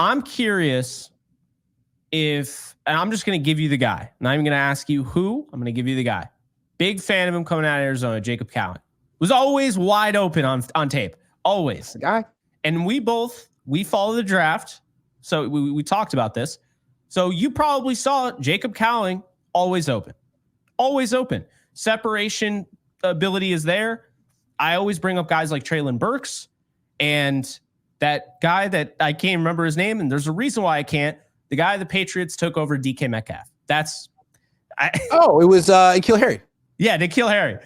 I'm curious if, and I'm just going to give you the guy. Not even going to ask you who. I'm going to give you the guy. Big fan of him coming out of Arizona, Jacob Cowan. Was always wide open on tape. Always. Guy. And we follow the draft. So we talked about this. So you probably saw Jacob Cowan always open. Always open. Separation ability is there. I always bring up guys like Treylon Burks and that guy that I can't remember his name, and there's a reason why I can't. The guy the Patriots took over, DK Metcalf. It was N'Keal Harry. Yeah, N'Keal Harry.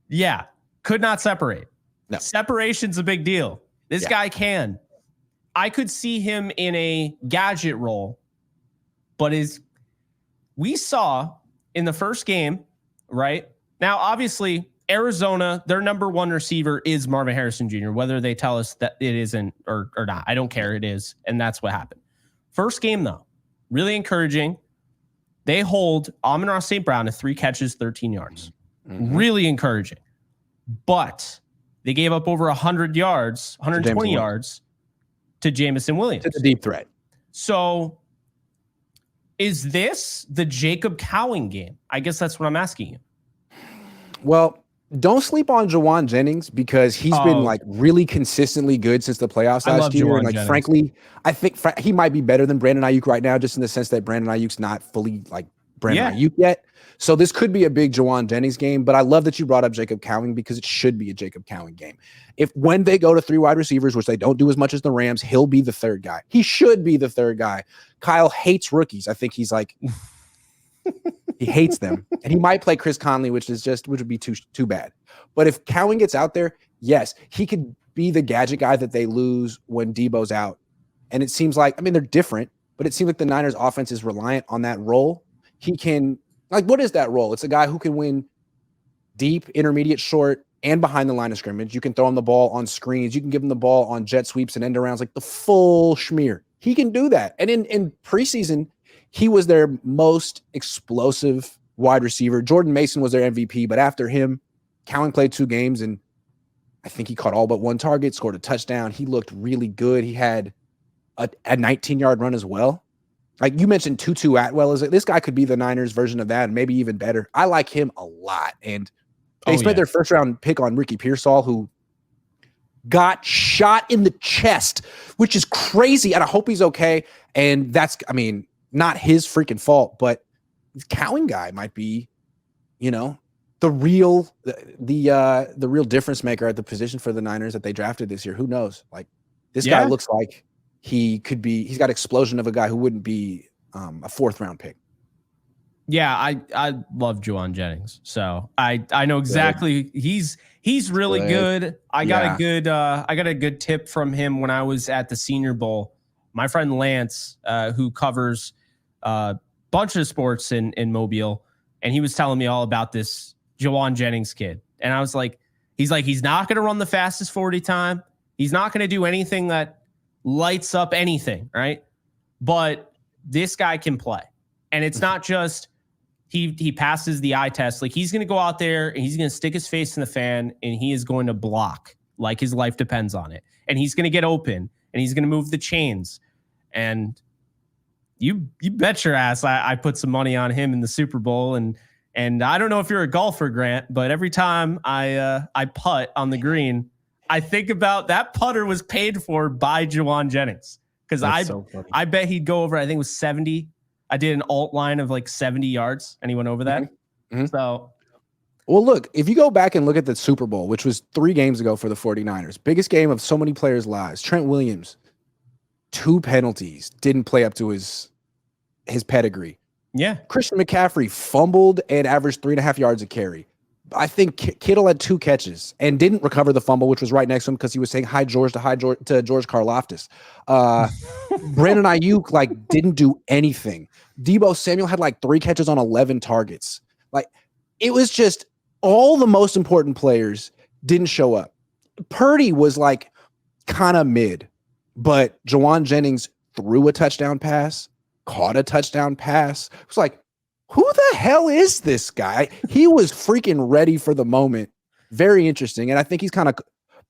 Yeah. Could not separate. No. Separation's a big deal. This guy can. I could see him in a gadget role, but we saw in the first game, right? Now, obviously, Arizona, their number one receiver is Marvin Harrison Jr., whether they tell us that it isn't or not. I don't care. It is. And that's what happened. First game, though, really encouraging. They hold Amon-Ra St. Brown to 3 catches, 13 yards. Mm-hmm. Really encouraging. But they gave up over 100 yards, 120 yards to Jameson Williams. To the deep threat. So is this the Jacob Cowan game? I guess that's what I'm asking you. Well, don't sleep on Juwan Jennings because he's been like really consistently good since the playoffs last year. And like, Jennings. Frankly, I think he might be better than Brandon Ayuk right now, just in the sense that Brandon Ayuk's not fully like Brandon Ayuk yet. So this could be a big Juwan Jennings game, but I love that you brought up Jacob Cowan because it should be a Jacob Cowan game. When they go to 3 wide receivers, which they don't do as much as the Rams, he'll be the third guy. He should be the third guy. Kyle hates rookies. I think he's like, he hates them. And he might play Chris Conley, which would be too bad. But if Cowan gets out there, yes, he could be the gadget guy that they lose when Debo's out. And it seems like, they're different, but it seems like the Niners offense is reliant on that role. He can, what is that role? It's a guy who can win deep, intermediate, short, and behind the line of scrimmage. You can throw him the ball on screens. You can give him the ball on jet sweeps and end arounds, like the full schmear. He can do that. And in preseason, he was their most explosive wide receiver. Jordan Mason was their MVP, but after him, Cowan played 2 games, and I think he caught all but 1 target, scored a touchdown. He looked really good. He had a 19-yard run as well. Like you mentioned, Tutu Atwell. This guy could be the Niners version of that, and maybe even better. I like him a lot. And they spent their first-round pick on Ricky Pearsall, who got shot in the chest, which is crazy, and I hope he's okay. And that's, not his freaking fault, but the Cowan guy might be, the real difference maker at the position for the Niners that they drafted this year. Who knows? Like this guy looks like he's got explosion of a guy who wouldn't be a 4th-round pick. Yeah, I love Juwan Jennings. So I know exactly he's really good. I got a good tip from him when I was at the Senior Bowl. My friend Lance, who covers a bunch of sports in Mobile, and he was telling me all about this Juwan Jennings kid. And I was like, he's not going to run the fastest 40 time. He's not going to do anything that lights up anything, right? But this guy can play. And it's not just he passes the eye test. Like he's going to go out there and he's going to stick his face in the fan and he is going to block like his life depends on it. And he's going to get open and he's going to move the chains. And you bet your ass I put some money on him in the Super Bowl. And I don't know if you're a golfer, Grant, but every time I putt on the green, I think about that putter was paid for by Juwan Jennings. Because I bet he'd go over, I think it was 70. I did an alt line of like 70 yards and he went over that. Mm-hmm. So, well, look, if you go back and look at the Super Bowl, which was 3 games ago for the 49ers, biggest game of so many players' lives, Trent Williams, 2 penalties, didn't play up to his pedigree. Yeah. Christian McCaffrey fumbled and averaged 3.5 yards a carry. I think Kittle had 2 catches and didn't recover the fumble, which was right next to him because he was saying hi George to George Karlaftis. Brandon Ayuk didn't do anything. Debo Samuel had 3 catches on 11 targets. It was just all the most important players didn't show up. Purdy was kind of mid, but Juwan Jennings threw a touchdown pass, caught a touchdown pass. It was like, who the hell is this guy? He was freaking ready for the moment. Very interesting. And I think he's kind of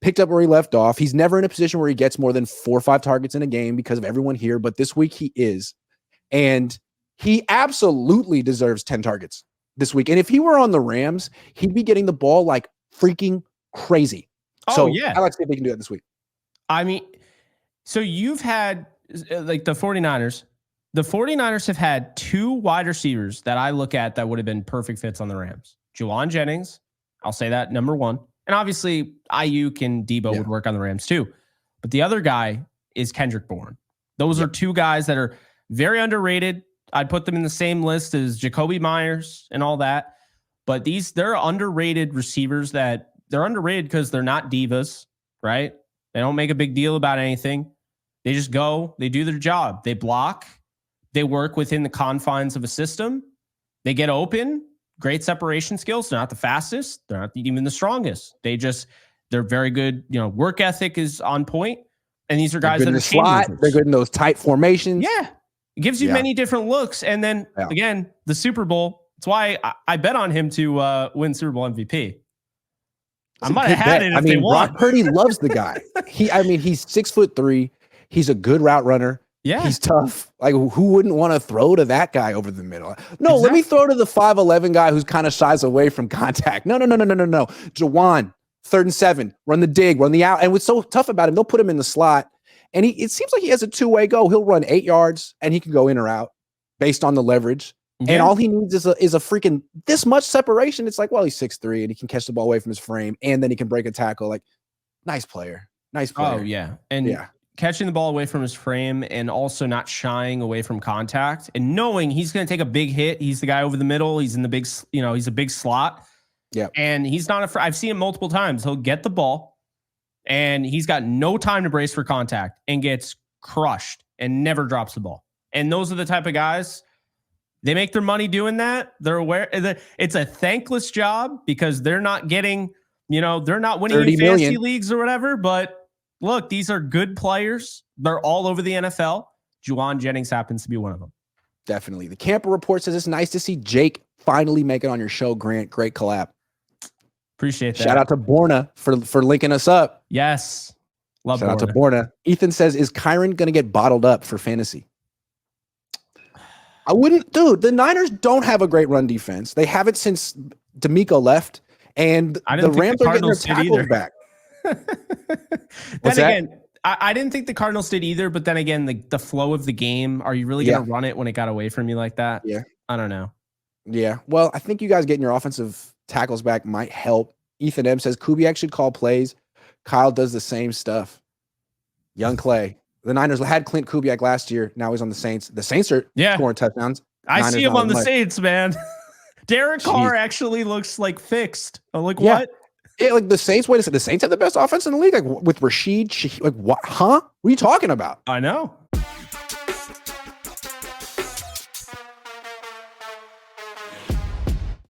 picked up where he left off. He's never in a position where he gets more than 4 or 5 targets in a game because of everyone here, but this week he is. And he absolutely deserves 10 targets this week. And if he were on the Rams, he'd be getting the ball like freaking crazy. So yeah, I like to see if they can do that this week. I mean, so you've had like the 49ers. The 49ers have had 2 wide receivers that I look at that would have been perfect fits on the Rams. Juwan Jennings, I'll say that, number 1. And obviously, Ayuk and Debo would work on the Rams too. But the other guy is Kendrick Bourne. Those are 2 guys that are very underrated. I'd put them in the same list as Jacoby Myers and all that. But they're underrated receivers that they're underrated because they're not divas, right? They don't make a big deal about anything. They just go, they do their job. They block. They work within the confines of a system. They get open. Great separation skills. They're not the fastest. They're not even the strongest. They're very good. Work ethic is on point. And these are guys that are slot. They're good in those tight formations. Yeah. It gives you many different looks. And then again, the Super Bowl. That's why I bet on him to win Super Bowl MVP. I might have had it if they won. Brock Purdy loves the guy. He's 6'3". He's a good route runner. Yeah. He's tough. Like, who wouldn't want to throw to that guy over the middle? No, let me throw to the 5'11" guy who's kind of shies away from contact. No. Juwan, 3rd and 7, run the dig, run the out. And what's so tough about him, they'll put him in the slot. And it seems like he has a 2-way go. He'll run 8 yards and he can go in or out based on the leverage. Yeah. And all he needs is a freaking this much separation. It's like, well, he's 6'3" and he can catch the ball away from his frame and then he can break a tackle. Like, nice player. Oh, yeah. And catching the ball away from his frame and also not shying away from contact and knowing he's going to take a big hit. He's the guy over the middle. He's in the big, he's a big slot. Yeah. And he's not afraid. I've seen him multiple times. He'll get the ball and he's got no time to brace for contact and gets crushed and never drops the ball. And those are the type of guys, they make their money doing that. They're aware that it's a thankless job because they're not getting, they're not winning in fantasy leagues or whatever, but look, these are good players. They're all over the NFL. Juwan Jennings happens to be one of them. Definitely. The Camper Report says it's nice to see Jake finally make it on your show, Grant. Great collab. Appreciate that. Shout out to Borna for linking us up. Yes. Shout out to Borna. Ethan says, is Kyron going to get bottled up for fantasy? I wouldn't. Dude, the Niners don't have a great run defense. They haven't since D'Amico left. And the Rams are getting their tackles back. Then again, I didn't think the Cardinals did either, but then again, the flow of the game, are you really going to run it when it got away from you like that? Yeah. I don't know. Yeah. Well, I think you guys getting your offensive tackles back might help. Ethan M says Kubiak should call plays. Kyle does the same stuff. Young Clay. The Niners had Clint Kubiak last year. Now he's on the Saints. The Saints are scoring touchdowns. I see him on the Saints, man. Derek Carr actually looks like fixed. I'm like, what? Yeah, like the Saints. Wait a second. The Saints have the best offense in the league. Like with Rashid. Like what? Huh? What are you talking about? I know.